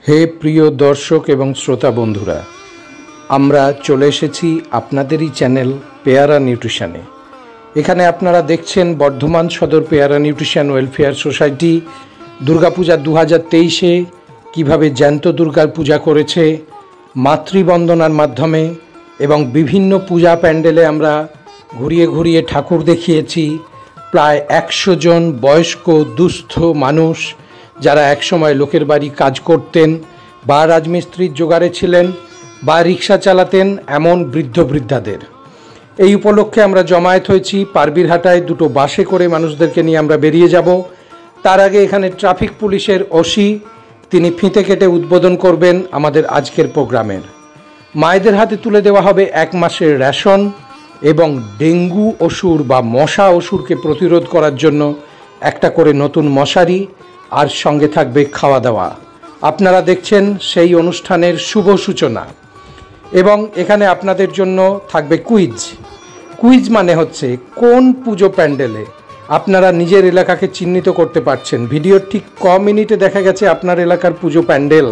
हे प्रिय दर्शक एवं श्रोता बंधुरा आमरा चले एसेছি आपनादेरই चैनल पेयारा নিউট্রিশনে। এখানে আপনারা দেখছেন বর্ধমান সদর পেয়ারা নিউট্রিশন ওয়েলফেয়ার সোসাইটি দুর্গা পূজা 2023-এ কীভাবে জ্যান্ত দুর্গার পূজা করেছে মাতৃবন্দনার মাধ্যমে এবং বিভিন্ন পূজা প্যান্ডেলে আমরা ঘুরিয়ে ঘুরিয়ে ঠাকুর দেখিয়েছি। প্রায় 100 জন বয়স্ক দুস্থ মানুষ যারা একসময় লোকের বাড়ি কাজ করতেন বা রাজমিস্ত্রির জোগাড়ে ছিলেন বা রিক্সা চালাতেন এমন বৃদ্ধ বৃদ্ধাদের এই উপলক্ষে আমরা জমায়েত হয়েছি। পারবিরহাটায় দুটো বাসে করে মানুষদেরকে নিয়ে আমরা বেরিয়ে যাব। তার আগে এখানে ট্রাফিক পুলিশের ওসি তিনি ফিতে কেটে উদ্বোধন করবেন আমাদের আজকের প্রোগ্রামের। মায়েদের হাতে তুলে দেওয়া হবে 1 মাসের রেশন এবং ডেঙ্গু অসুর বা মশা অসুরকে প্রতিরোধ করার জন্য একটা করে নতুন মশারি আর সঙ্গে থাকবে খাওয়া দাওয়া। আপনারা দেখছেন সেই অনুষ্ঠানের শুভ সূচনা এবং এখানে আপনাদের জন্য থাকবে কুইজ মানে হচ্ছে কোন পুজো প্যান্ডেলে আপনারা নিজের এলাকাকে চিহ্নিত করতে পারছেন। ভিডিওর ঠিক ক মিনিটে দেখা গেছে আপনার এলাকার পুজো প্যান্ডেল,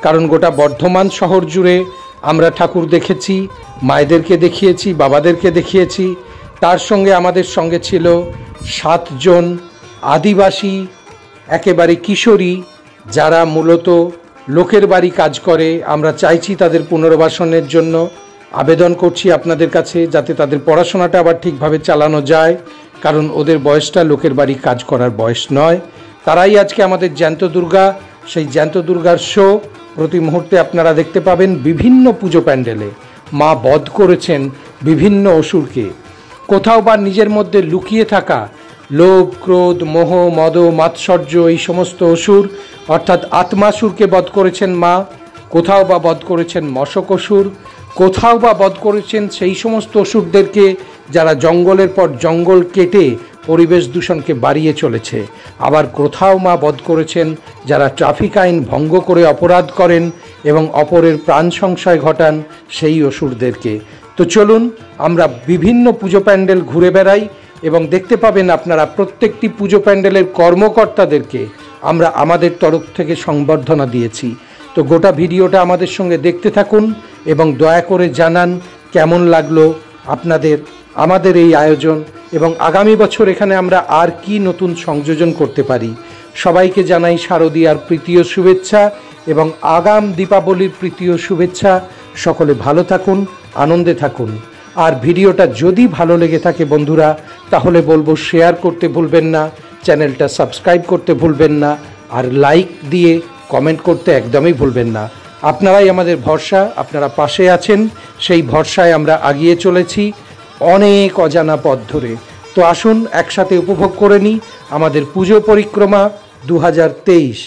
কারণ গোটা বর্ধমান শহর জুড়ে আমরা ঠাকুর দেখেছি, মায়েদেরকে দেখিয়েছি, বাবাদেরকে দেখিয়েছি। তার সঙ্গে আমাদের সঙ্গে ছিল 7 জন আদিবাসী একেবারে কিশোরী যারা মূলত লোকের বাড়ি কাজ করে। আমরা চাইছি তাদের পুনর্বাসনের জন্য, আবেদন করছি আপনাদের কাছে যাতে তাদের পড়াশোনাটা আবার ঠিকভাবে চালানো যায়, কারণ ওদের বয়সটা লোকের বাড়ি কাজ করার বয়স নয়। তারাই আজকে আমাদের জ্যান্ত দুর্গা। সেই জ্যান্ত দুর্গার শো প্রতি মুহূর্তে আপনারা দেখতে পাবেন বিভিন্ন পুজো প্যান্ডেলে। মা বধ করেছেন বিভিন্ন অসুরকে, কোথাও বা নিজের মধ্যে লুকিয়ে থাকা লোভ, ক্রোধ, মোহ, মদ, মাৎসর্য এই সমস্ত অসুর অর্থাৎ আত্মাসুরকে বধ করেছেন মা, কোথাও বা বধ করেছেন মশক অসুর, কোথাও বা বধ করেছেন সেই সমস্ত অসুরদেরকে যারা জঙ্গলের পর জঙ্গল কেটে পরিবেশ দূষণকে বাড়িয়ে চলেছে। আবার কোথাও মা বধ করেছেন যারা ট্রাফিক আইন ভঙ্গ করে অপরাধ করেন এবং অপরের প্রাণ সংশয় ঘটান সেই অসুরদেরকে। তো চলুন আমরা বিভিন্ন পুজো প্যান্ডেল ঘুরে বেড়াই এবং দেখতে পাবেন আপনারা প্রত্যেকটি পুজো প্যান্ডেলের কর্মকর্তাদেরকে আমরা আমাদের তরফ থেকে সংবর্ধনা দিয়েছি। তো গোটা ভিডিওটা আমাদের সঙ্গে দেখতে থাকুন এবং দয়া করে জানান কেমন লাগলো আপনাদের আমাদের এই আয়োজন এবং আগামী বছর এখানে আমরা আর কি নতুন সংযোজন করতে পারি। সবাইকে জানাই শারদীয়ার প্রীতীয় শুভেচ্ছা এবং আগাম দীপাবলির প্রীতীয় শুভেচ্ছা। সকলে ভালো থাকুন, আনন্দে থাকুন। আর ভিডিওটা যদি ভালো লেগে থাকে বন্ধুরা, তাহলে বলবো শেয়ার করতে ভুলবেন না, চ্যানেলটা সাবস্ক্রাইব করতে ভুলবেন না, আর লাইক দিয়ে কমেন্ট করতে একদমই ভুলবেন না। আপনারাই আমাদের ভরসা, আপনারা পাশে আছেন, সেই ভরসায় আমরা এগিয়ে চলেছি অনেক অজানা পথ ধরে। তো আসুন একসাথে উপভোগ করে নিই আমাদের পুজো পরিক্রমা 2023।